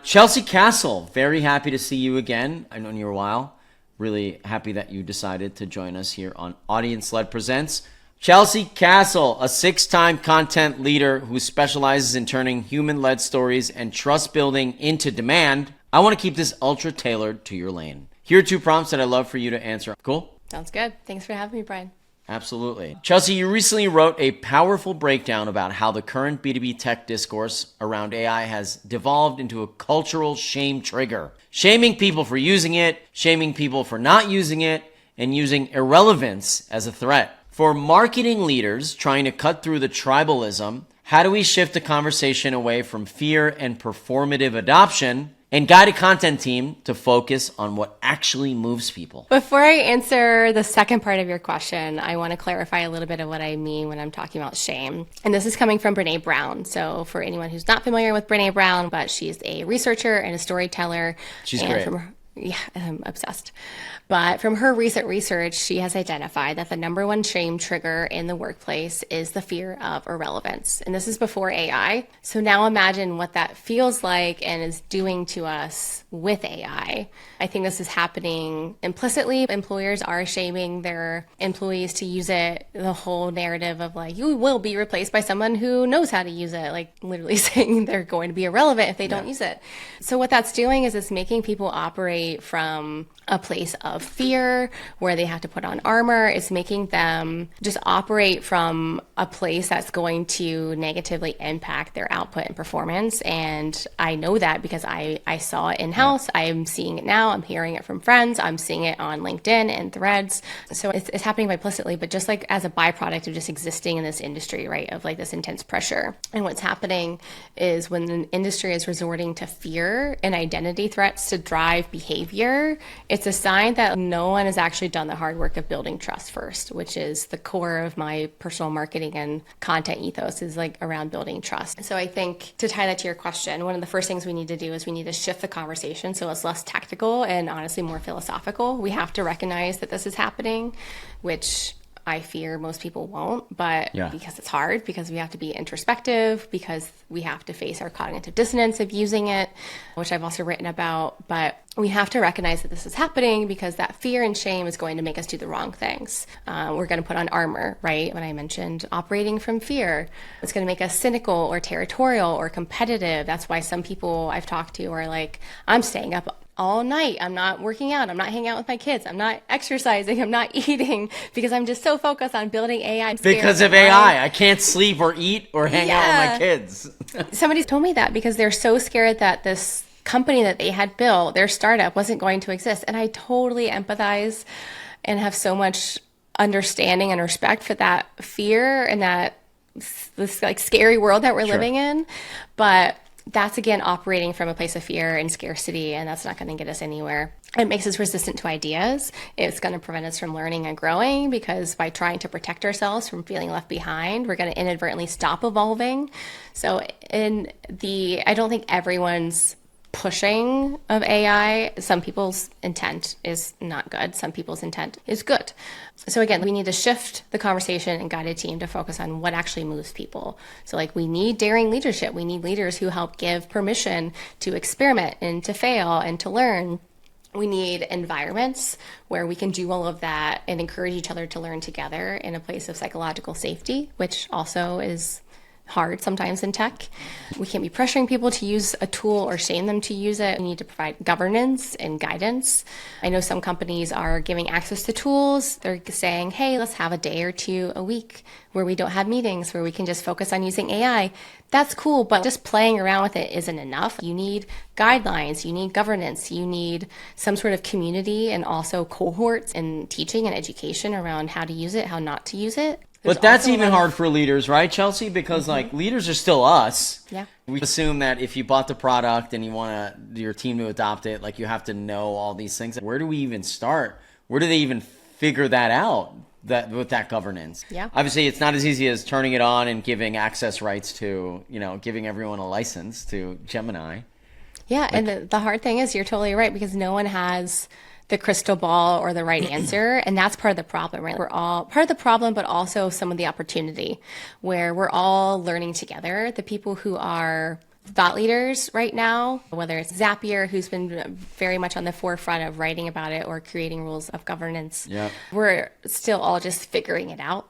Chelsea Castle, very happy to see you again. I've known you a while. Really happy that you decided to join us here on AudienceLed Presents. Chelsea Castle, a 6-time content leader who specializes in turning human-led stories and trust building into demand. I want to keep this ultra tailored to your lane. Here are 2 prompts that I'd love for you to answer. Cool? Sounds good. Thanks for having me, Brian. Absolutely. Chelsea, you recently wrote a powerful breakdown about how the current B2B tech discourse around AI has devolved into a cultural shame trigger. Shaming people for using it, shaming people for not using it, and using irrelevance as a threat. For marketing leaders trying to cut through the tribalism, how do we shift the conversation away from fear and performative adoption and guide a content team to focus on what actually moves people? Before I answer the second part of your question, I want to clarify a little bit of what I mean when I'm talking about shame. And this is coming from Brené Brown. So for anyone who's not familiar with Brené Brown, but she's a researcher and a storyteller. She's great. Yeah, I'm obsessed. But from her recent research, she has identified that the number one shame trigger in the workplace is the fear of irrelevance. And this is before AI. So now imagine what that feels like and is doing to us with AI. I think this is happening implicitly. Employers are shaming their employees to use it. The whole narrative of like, you will be replaced by someone who knows how to use it, like literally saying they're going to be irrelevant if they don't use it. So what that's doing is it's making people operate from a place of fear where they have to put on armor. It's making them just operate from a place that's going to negatively impact their output and performance. And I know that because I saw it in-house. I'm seeing it now. I'm hearing it from friends. I'm seeing it on LinkedIn and Threads. So it's happening implicitly, but just like as a byproduct of just existing in this industry, right, of like this intense pressure. And what's happening is when the industry is resorting to fear and identity threats to drive behavior, it's a sign that no one has actually done the hard work of building trust first, which is the core of my personal marketing and content ethos, is like around building trust. So I think to tie that to your question, one of the first things we need to do is we need to shift the conversation so it's less tactical and honestly more philosophical. We have to recognize that this is happening, which I fear most people won't, but because it's hard, because we have to be introspective, because we have to face our cognitive dissonance of using it, which I've also written about. But we have to recognize that this is happening because that fear and shame is going to make us do the wrong things. We're going to put on armor, right? When I mentioned operating from fear, it's going to make us cynical or territorial or competitive. That's why some people I've talked to are like, I'm staying up all night. I'm not working out. I'm not hanging out with my kids. I'm not exercising. I'm not eating because I'm just so focused on building AI. Because of AI. I can't sleep or eat or hang out with my kids. Somebody told me that because they're so scared that this company that they had built, their startup, wasn't going to exist. And I totally empathize and have so much understanding and respect for that fear and that this like scary world that we're living in. But that's, again, operating from a place of fear and scarcity, and that's not going to get us anywhere. It makes us resistant to ideas. It's going to prevent us from learning and growing because by trying to protect ourselves from feeling left behind, we're going to inadvertently stop evolving. So I don't think everyone's pushing of AI. Some people's intent is not good. Some people's intent is good. So again, we need to shift the conversation and guide a team to focus on what actually moves people. So like we need daring leadership. We need leaders who help give permission to experiment and to fail and to learn. We need environments where we can do all of that and encourage each other to learn together in a place of psychological safety, which also is hard sometimes in tech. We can't be pressuring people to use a tool or shame them to use it. We need to provide governance and guidance. I know some companies are giving access to tools. They're saying, hey, let's have a day or two a week where we don't have meetings, where we can just focus on using AI. That's cool, but just playing around with it isn't enough. You need guidelines, you need governance, you need some sort of community and also cohorts and teaching and education around how to use it, how not to use it. But that's even hard for leaders, right, Chelsea? Because like leaders are still us. Yeah. We assume that if you bought the product and you want your team to adopt it, like you have to know all these things. Where do we even start? Where do they even figure that out? With that governance. Yeah. Obviously, it's not as easy as turning it on and giving access rights to, giving everyone a license to Gemini. Yeah, and the hard thing is you're totally right because no one has the crystal ball or the right answer. And that's part of the problem, right? We're all part of the problem, but also some of the opportunity where we're all learning together. The people who are thought leaders right now, whether it's Zapier, who's been very much on the forefront of writing about it, or creating rules of governance. Yeah. We're still all just figuring it out.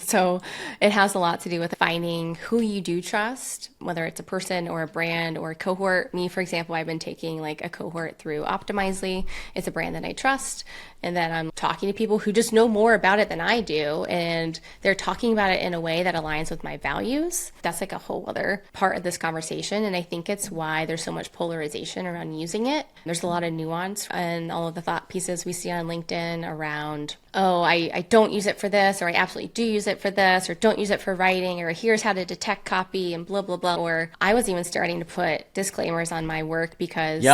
So it has a lot to do with finding who you do trust, whether it's a person or a brand or a cohort. Me, for example, I've been taking like a cohort through Optimizely. It's a brand that I trust. And then I'm talking to people who just know more about it than I do. And they're talking about it in a way that aligns with my values. That's like a whole other part of this conversation. And I think it's why there's so much polarization around using it. There's a lot of nuance in all of the thought pieces we see on LinkedIn around, oh, I don't use it for this, or I absolutely do use it for this, or don't use it for writing, or here's how to detect copy and blah, blah, blah. Or I was even starting to put disclaimers on my work because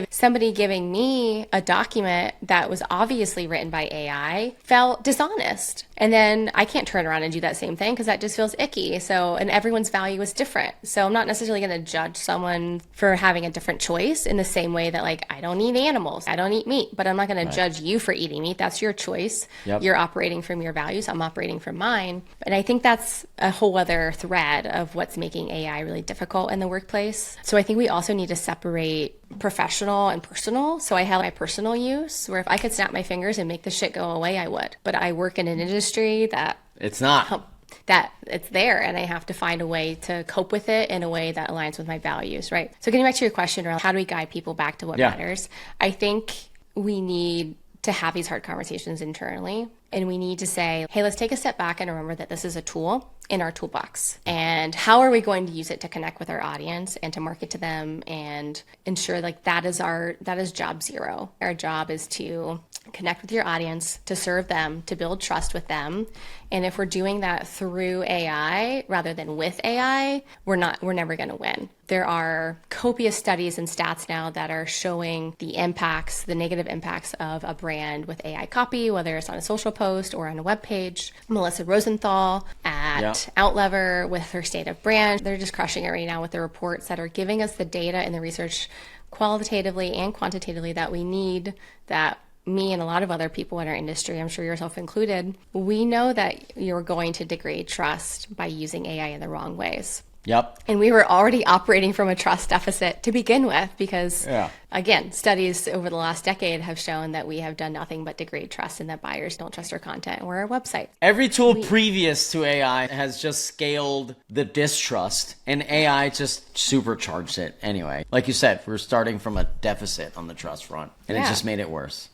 somebody giving me a document that was obviously written by AI felt dishonest. And then I can't turn around and do that same thing because that just feels icky. So, and everyone's value is different. So I'm not necessarily going to judge someone for having a different choice in the same way that, like, I don't eat animals, I don't eat meat, but I'm not going to judge you for eating meat. That's your choice. Yep. You're operating from your values. I'm operating from mine. And I think that's a whole other thread of what's making AI really difficult in the workplace. So I think we also need to separate professional and personal. So I have my personal use where if I could snap my fingers and make the shit go away, I would. But I work in an industry that it's not. That it's there, and I have to find a way to cope with it in a way that aligns with my values, right? So getting back to your question around how do we guide people back to what matters, I think we need to have these hard conversations internally. And we need to say, hey, let's take a step back and remember that this is a tool in our toolbox. And how are we going to use it to connect with our audience and to market to them and ensure like that is job zero. Our job is to connect with your audience, to serve them, to build trust with them. And if we're doing that through AI rather than with AI, we're never going to win. There are copious studies and stats now that are showing the impacts, the negative impacts of a brand with AI copy, whether it's on a social post or on a web page. Melissa Rosenthal at Outlever with her State of Brand, they're just crushing it right now with the reports that are giving us the data and the research qualitatively and quantitatively that we need, that me and a lot of other people in our industry, I'm sure yourself included, we know that you're going to degrade trust by using AI in the wrong ways. Yep. And we were already operating from a trust deficit to begin with because, again, studies over the last decade have shown that we have done nothing but degrade trust and that buyers don't trust our content or our website. Every tool previous to AI has just scaled the distrust, and AI just supercharged it anyway. Like you said, we're starting from a deficit on the trust front, and it just made it worse.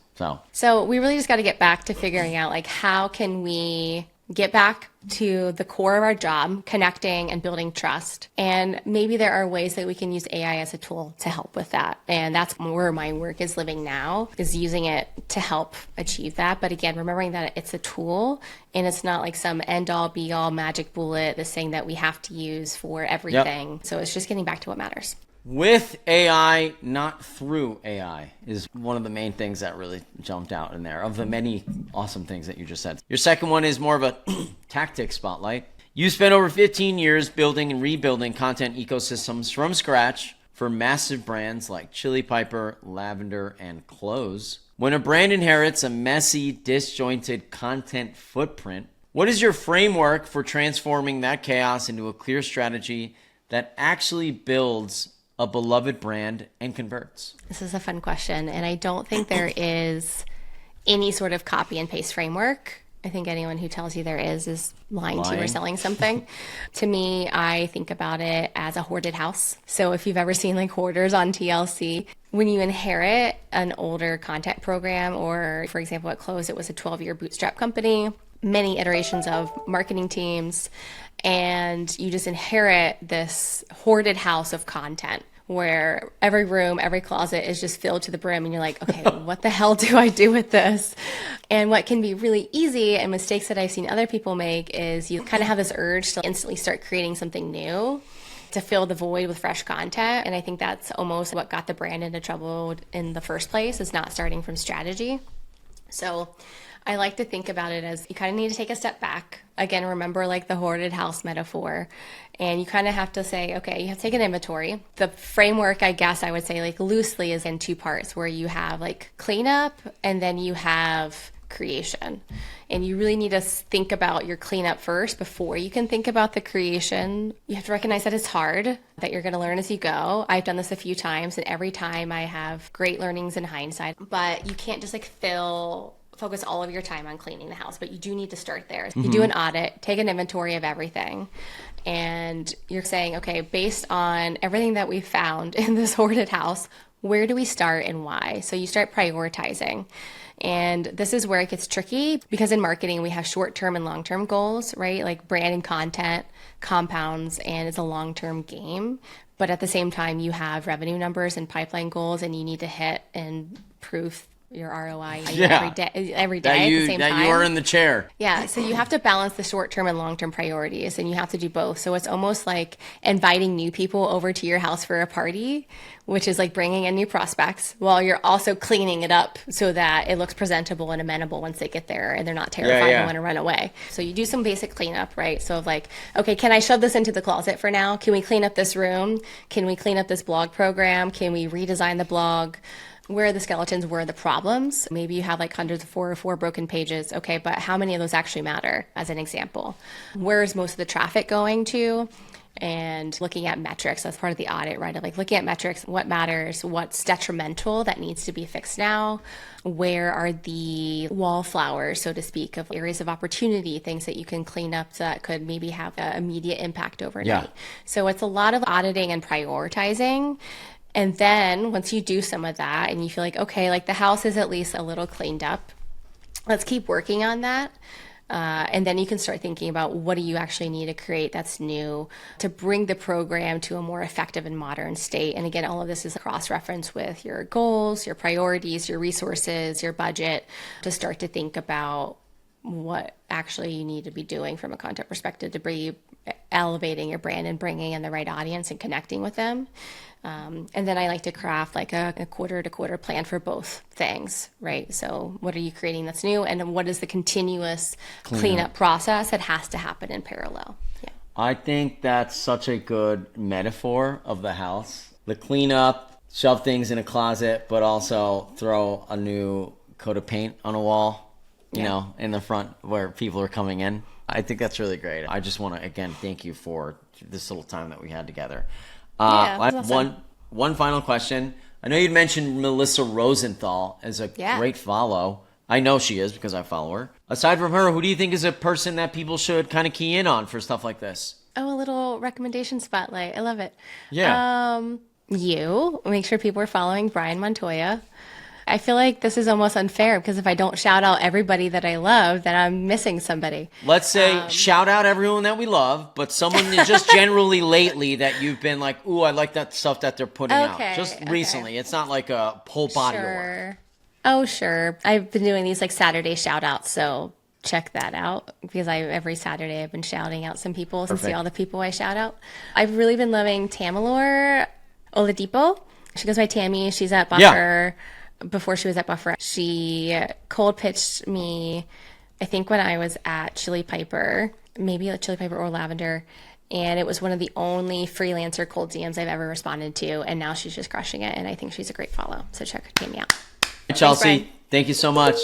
So we really just got to get back to figuring out, like, how can we get back to the core of our job, connecting and building trust. And maybe there are ways that we can use AI as a tool to help with that. And that's where my work is living now, is using it to help achieve that. But again, remembering that it's a tool and it's not like some end all be all magic bullet, this thing that we have to use for everything. Yep. So it's just getting back to what matters. With AI, not through AI, is one of the main things that really jumped out in there, of the many awesome things that you just said. Your second one is more of a tactic spotlight. You spent over 15 years building and rebuilding content ecosystems from scratch for massive brands like Chili Piper, Lavender, and Close. When a brand inherits a messy, disjointed content footprint, what is your framework for transforming that chaos into a clear strategy that actually builds a beloved brand and converts? This is a fun question, and I don't think there is any sort of copy and paste framework. I think anyone who tells you there is lying to you or selling something. To me, I think about it as a hoarded house. So if you've ever seen like Hoarders on TLC, when you inherit an older content program, or for example at Close, it was a 12-year bootstrap company, many iterations of marketing teams, and you just inherit this hoarded house of content where every room, every closet is just filled to the brim, and you're like, okay, what the hell do I do with this? And what can be really easy, and mistakes that I've seen other people make, is you kind of have this urge to instantly start creating something new to fill the void with fresh content. And I think that's almost what got the brand into trouble in the first place, is not starting from strategy. So I like to think about it as you kind of need to take a step back. Again, remember like the hoarded house metaphor. And you kind of have to say, okay, you have to take an inventory. The framework, I guess I would say like loosely, is in two parts, where you have like cleanup and then you have creation. And you really need to think about your cleanup first before you can think about the creation. You have to recognize that it's hard, that you're going to learn as you go. I've done this a few times, and every time I have great learnings in hindsight. But you can't just like focus all of your time on cleaning the house, but you do need to start there. You do an audit, take an inventory of everything, and you're saying, okay, based on everything that we found in this hoarded house, where do we start and why? So you start prioritizing. And this is where it gets tricky, because in marketing, we have short-term and long-term goals, right? Like brand and content compounds, and it's a long-term game. But at the same time, you have revenue numbers and pipeline goals, and you need to hit and prove your ROI every day at the same time. That you are in the chair. Yeah, so you have to balance the short-term and long-term priorities, and you have to do both. So it's almost like inviting new people over to your house for a party, which is like bringing in new prospects while you're also cleaning it up so that it looks presentable and amenable once they get there and they're not terrified and want to run away. So you do some basic cleanup, right? So like, okay, can I shove this into the closet for now? Can we clean up this room? Can we clean up this blog program? Can we redesign the blog? Where are the skeletons? Where are the problems? Maybe you have like hundreds of four broken pages. Okay, but how many of those actually matter, as an example? Where is most of the traffic going to? And looking at metrics, that's part of the audit, right? Like looking at metrics, what matters, what's detrimental that needs to be fixed now? Where are the wallflowers, so to speak, of areas of opportunity, things that you can clean up that could maybe have an immediate impact overnight? Yeah. So it's a lot of auditing and prioritizing. And then once you do some of that and you feel like, okay, like the house is at least a little cleaned up, let's keep working on that. And then you can start thinking about what do you actually need to create that's new to bring the program to a more effective and modern state. And again, all of this is cross-reference with your goals, your priorities, your resources, your budget, to start to think about what actually you need to be doing from a content perspective to be elevating your brand and bringing in the right audience and connecting with them. And then I like to craft like a quarter-to-quarter plan for both things, right? So what are you creating that's new, and what is the continuous cleanup process that has to happen in parallel? Yeah. I think that's such a good metaphor of the house. The cleanup, shove things in a closet, but also throw a new coat of paint on a wall, you know, in the front where people are coming in. I think that's really great. I just want to, again, thank you for this little time that we had together. I have awesome. one final question. I know you'd mentioned Melissa Rosenthal as a great follow. I know she is because I follow her. Aside from her, who do you think is a person that people should kind of key in on for stuff like this? Oh, a little recommendation spotlight. I love it. Yeah. You make sure people are following Brian Montoya. I feel like this is almost unfair because if I don't shout out everybody that I love, then I'm missing somebody. Let's say shout out everyone that we love, but someone just generally lately that you've been like, ooh, I like that stuff that they're putting out. Just recently. It's not like a whole body of work. Oh, sure. I've been doing these like Saturday shout outs, so check that out because every Saturday I've been shouting out some people and see all the people I shout out. I've really been loving Tamalor Oladipo. She goes by Tammy. She's at Buffer. Yeah. Before she was at Buffer, she cold pitched me, I think when I was at Chili Piper, maybe like Chili Piper or Lavender, and it was one of the only freelancer cold DMs I've ever responded to, and now she's just crushing it, and I think she's a great follow. So check Tammy out. Chelsea, thank you so much.